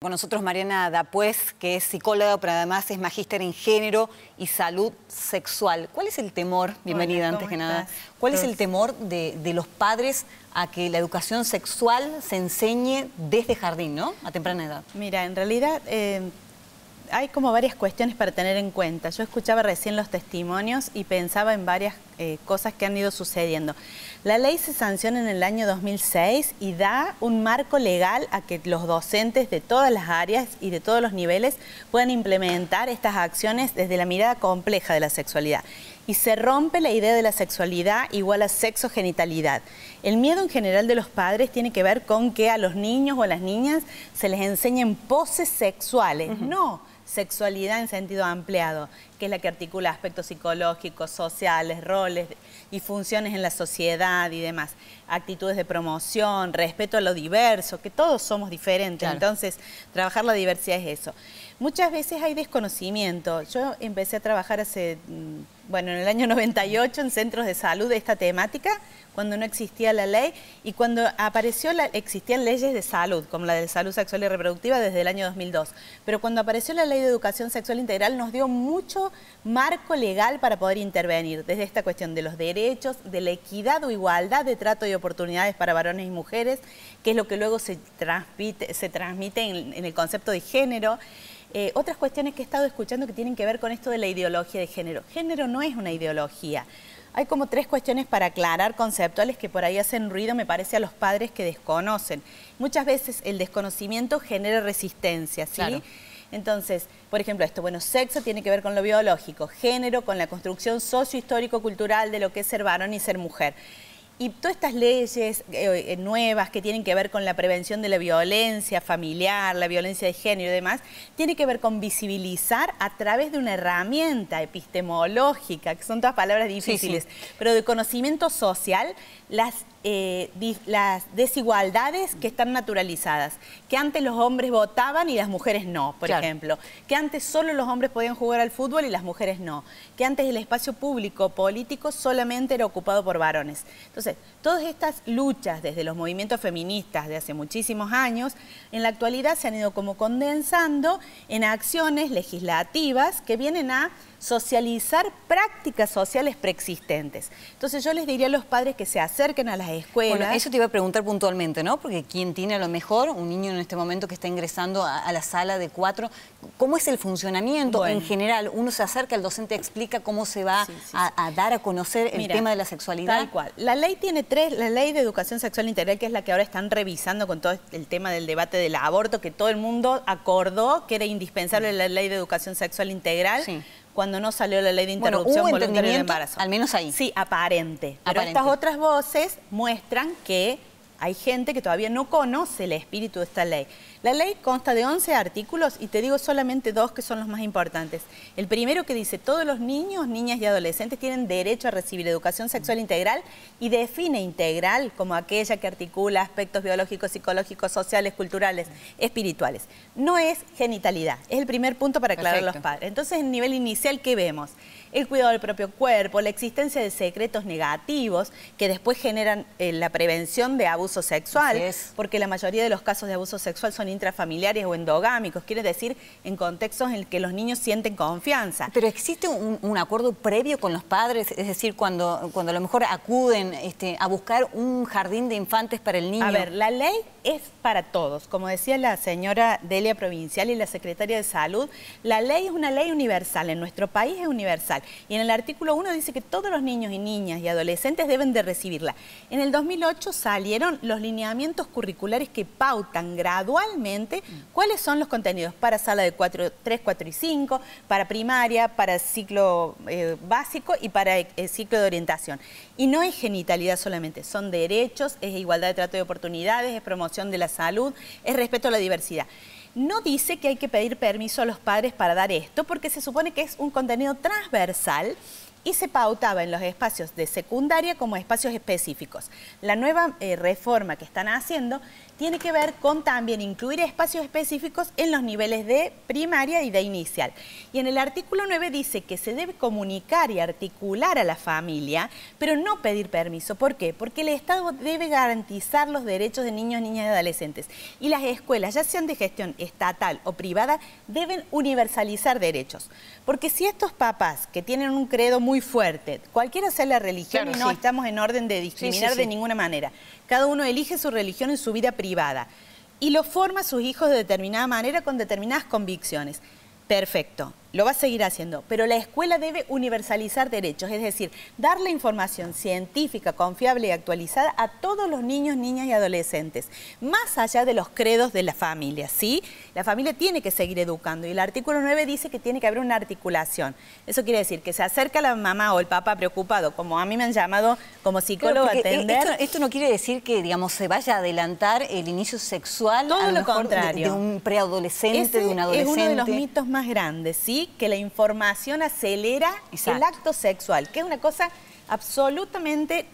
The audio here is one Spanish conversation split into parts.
Con nosotros Mariana Dapués, que es psicóloga, pero además es magíster en género y salud sexual. ¿Cuál es el temor, bienvenida antes que nada, cuál es el temor de los padres a que la educación sexual se enseñe desde jardín, ¿no? A temprana edad. Mira, en realidad hay como varias cuestiones para tener en cuenta. Yo escuchaba recién los testimonios y pensaba en varias cosas que han ido sucediendo. La ley se sanciona en el año 2006 y da un marco legal a que los docentes de todas las áreas y de todos los niveles puedan implementar estas acciones desde la mirada compleja de la sexualidad. Y se rompe la idea de la sexualidad igual a sexo-genitalidad. El miedo en general de los padres tiene que ver con que a los niños o a las niñas se les enseñen poses sexuales, no sexualidad en sentido ampliado, que es la que articula aspectos psicológicos, sociales, roles y funciones en la sociedad y demás. Actitudes de promoción, respeto a lo diverso, que todos somos diferentes, claro. Entonces trabajar la diversidad es eso. Muchas veces hay desconocimiento. Yo empecé a trabajar en el año 98 en centros de salud de esta temática, cuando no existía la ley, y cuando apareció existían leyes de salud, como la de salud sexual y reproductiva desde el año 2002. Pero cuando apareció la ley de educación sexual integral nos dio mucho marco legal para poder intervenir, desde esta cuestión de los derechos, de la equidad o igualdad de trato y oportunidades para varones y mujeres, que es lo que luego se transmite en el concepto de género. Otras cuestiones que he estado escuchando que tienen que ver con esto de la ideología de género. Género no es una ideología. Hay como tres cuestiones para aclarar conceptuales que por ahí hacen ruido, me parece, a los padres que desconocen. Muchas veces el desconocimiento genera resistencia, ¿sí? Claro. Entonces, por ejemplo, sexo tiene que ver con lo biológico, género con la construcción socio-histórico-cultural de lo que es ser varón y ser mujer. Y todas estas leyes nuevas que tienen que ver con la prevención de la violencia familiar, la violencia de género y demás, tiene que ver con visibilizar a través de una herramienta epistemológica, que son todas palabras difíciles, sí. Pero de conocimiento social, las desigualdades que están naturalizadas, que antes los hombres votaban y las mujeres no, por ejemplo, que antes solo los hombres podían jugar al fútbol y las mujeres no, que antes el espacio público político solamente era ocupado por varones. Entonces, todas estas luchas desde los movimientos feministas de hace muchísimos años, en la actualidad se han ido como condensando en acciones legislativas que vienen a socializar prácticas sociales preexistentes. Entonces yo les diría a los padres que se acerquen a las escuelas. Bueno, eso te iba a preguntar puntualmente, ¿no? Porque quien tiene a lo mejor un niño en este momento que está ingresando a la sala de 4, ¿cómo es el funcionamiento? Bueno, en general, uno se acerca, el docente explica cómo se va a dar a conocer el tema de la sexualidad. Tal cual. La ley tiene la ley de educación sexual integral, que es la que ahora están revisando con todo el tema del debate del aborto, que todo el mundo acordó que era indispensable la ley de educación sexual integral. Sí. Cuando no salió la ley de interrupción voluntaria del embarazo. Al menos ahí. Sí, aparente. Pero estas otras voces muestran que hay gente que todavía no conoce el espíritu de esta ley. La ley consta de 11 artículos y te digo solamente 2 que son los más importantes. El primero que dice, todos los niños, niñas y adolescentes tienen derecho a recibir educación sexual integral y define integral como aquella que articula aspectos biológicos, psicológicos, sociales, culturales, espirituales. No es genitalidad, es el primer punto para aclarar a los padres. Entonces, en nivel inicial, ¿qué vemos? El cuidado del propio cuerpo, la existencia de secretos negativos que después generan la prevención de abuso sexual, porque la mayoría de los casos de abuso sexual son intrafamiliares o endogámicos, quiere decir en contextos en que los niños sienten confianza. Pero ¿existe un acuerdo previo con los padres? Es decir, cuando a lo mejor acuden a buscar un jardín de infantes para el niño. A ver, la ley es para todos. Como decía la señora Delia Provincial y la secretaria de Salud, la ley es una ley universal, en nuestro país es universal. Y en el artículo 1 dice que todos los niños y niñas y adolescentes deben de recibirla. En el 2008 salieron los lineamientos curriculares que pautan gradualmente cuáles son los contenidos para sala de 3, 4 y 5, para primaria, para ciclo básico y para ciclo de orientación. Y no es genitalidad solamente, son derechos, es igualdad de trato de oportunidades, es promoción de la salud, es respeto a la diversidad. No dice que hay que pedir permiso a los padres para dar esto, porque se supone que es un contenido transversal y se pautaba en los espacios de secundaria como espacios específicos. La nueva reforma que están haciendo tiene que ver con también incluir espacios específicos en los niveles de primaria y de inicial. Y en el artículo 9 dice que se debe comunicar y articular a la familia, pero no pedir permiso. ¿Por qué? Porque el Estado debe garantizar los derechos de niños, niñas y adolescentes. Y las escuelas, ya sean de gestión estatal o privada, deben universalizar derechos. Porque si estos papás que tienen un credo muy fuerte, cualquiera sea la religión, claro, y no estamos en orden de discriminar de ninguna manera, cada uno elige su religión en su vida privada y lo forma a sus hijos de determinada manera con determinadas convicciones. Perfecto, lo va a seguir haciendo, pero la escuela debe universalizar derechos, es decir, darle información científica, confiable y actualizada a todos los niños, niñas y adolescentes, más allá de los credos de la familia, ¿sí? La familia tiene que seguir educando y el artículo 9 dice que tiene que haber una articulación. Eso quiere decir que se acerca la mamá o el papá preocupado, como a mí me han llamado como psicólogo a atender. Esto no quiere decir que, digamos, se vaya a adelantar el inicio sexual, todo lo contrario, de un preadolescente, de un adolescente. Es uno de los mitos más grandes, ¿sí? Que la información acelera el acto sexual, que es una cosa absolutamente,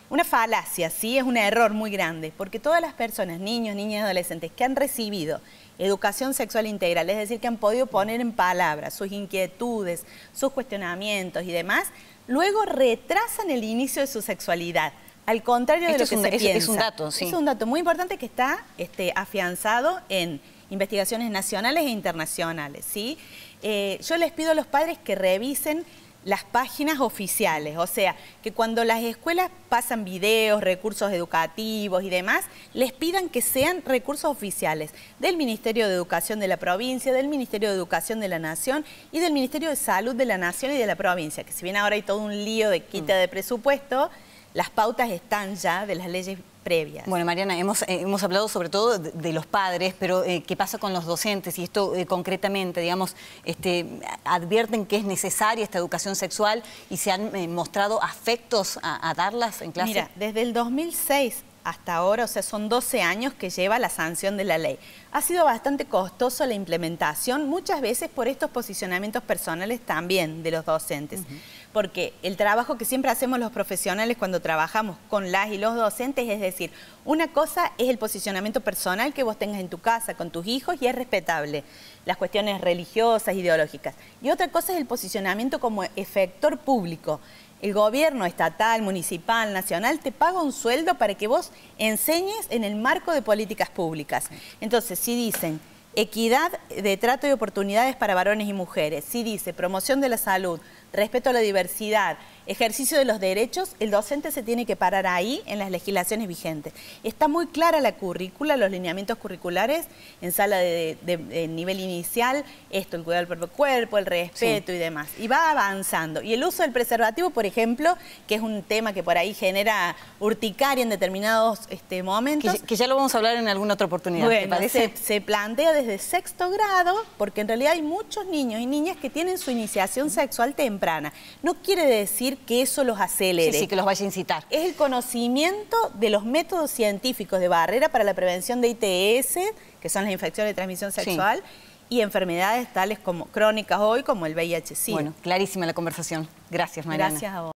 una falacia, ¿sí? Es un error muy grande, porque todas las personas, niños, niñas y adolescentes que han recibido educación sexual integral, es decir, que han podido poner en palabras sus inquietudes, sus cuestionamientos y demás, luego retrasan el inicio de su sexualidad. Al contrario de lo que se piensa. Es un dato, sí. Es un dato muy importante que está afianzado en investigaciones nacionales e internacionales, ¿sí? Yo les pido a los padres que revisen las páginas oficiales, o sea, que cuando las escuelas pasan videos, recursos educativos y demás, les pidan que sean recursos oficiales del Ministerio de Educación de la provincia, del Ministerio de Educación de la Nación y del Ministerio de Salud de la Nación y de la provincia, que si bien ahora hay todo un lío de quita de presupuesto, las pautas están ya de las leyes previas. Bueno, Mariana, hemos hablado sobre todo de los padres, pero ¿qué pasa con los docentes? Y esto concretamente, digamos, advierten que es necesaria esta educación sexual y se han mostrado afectos a darlas en clase. Mira, desde el 2006 hasta ahora, o sea, son 12 años que lleva la sanción de la ley. Ha sido bastante costoso la implementación, muchas veces por estos posicionamientos personales también de los docentes. Porque el trabajo que siempre hacemos los profesionales cuando trabajamos con las y los docentes, es decir, una cosa es el posicionamiento personal que vos tengas en tu casa con tus hijos y es respetable, las cuestiones religiosas, ideológicas. Y otra cosa es el posicionamiento como efector público. El gobierno estatal, municipal, nacional te paga un sueldo para que vos enseñes en el marco de políticas públicas. Entonces, si dicen equidad de trato y oportunidades para varones y mujeres, si dice promoción de la salud, respeto a la diversidad, ejercicio de los derechos, el docente se tiene que parar ahí en las legislaciones vigentes. Está muy clara la currícula, los lineamientos curriculares en sala de nivel inicial, el cuidado del propio cuerpo, el respeto y demás. Y va avanzando. Y el uso del preservativo, por ejemplo, que es un tema que por ahí genera urticaria en determinados momentos. Que ya lo vamos a hablar en alguna otra oportunidad, bueno, ¿te parece? Se plantea desde sexto grado, porque en realidad hay muchos niños y niñas que tienen su iniciación sexual temprana. No quiere decir que eso los acelere. Sí, que los vaya a incitar. Es el conocimiento de los métodos científicos de barrera para la prevención de ITS, que son las infecciones de transmisión sexual, y enfermedades tales como crónicas hoy, como el VIH-Sida. Bueno, clarísima la conversación. Gracias, Mariana. Gracias a vos.